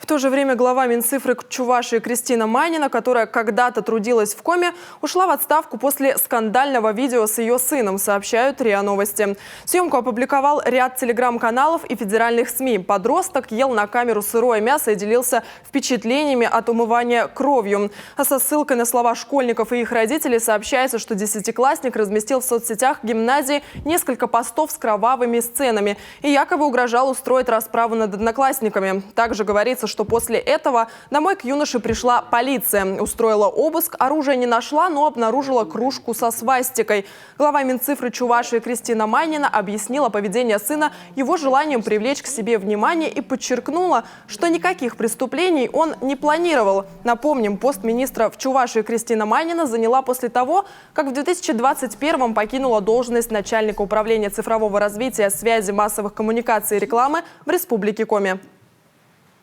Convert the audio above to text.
В то же время глава Минцифры Чувашии Кристина Майнина, которая когда-то трудилась в коме, ушла в отставку после скандального видео с ее сыном, сообщают РИА Новости. Съемку опубликовал ряд телеграм-каналов и федеральных СМИ. Подросток ел на камеру сырое мясо и делился впечатлениями от умывания кровью. А со ссылкой на слова школьников и их родителей сообщается, что десятиклассник разместил в соцсетях гимназии несколько постов с кровавыми сценами и якобы угрожал устроить расправу над одноклассниками. Также говорится, что после этого домой к юноше пришла полиция. Устроила обыск, оружие не нашла, но обнаружила кружку со свастикой. Глава Минцифры Чувашии Кристина Майнина объяснила поведение сына его желанием привлечь к себе внимание и подчеркнула, что никаких преступлений он не планировал. Напомним, пост министра в Чувашии Кристина Майнина заняла после того, как в 2021-м покинула должность начальника управления цифрового развития, связи, массовых коммуникаций и рекламы в Республике Коми.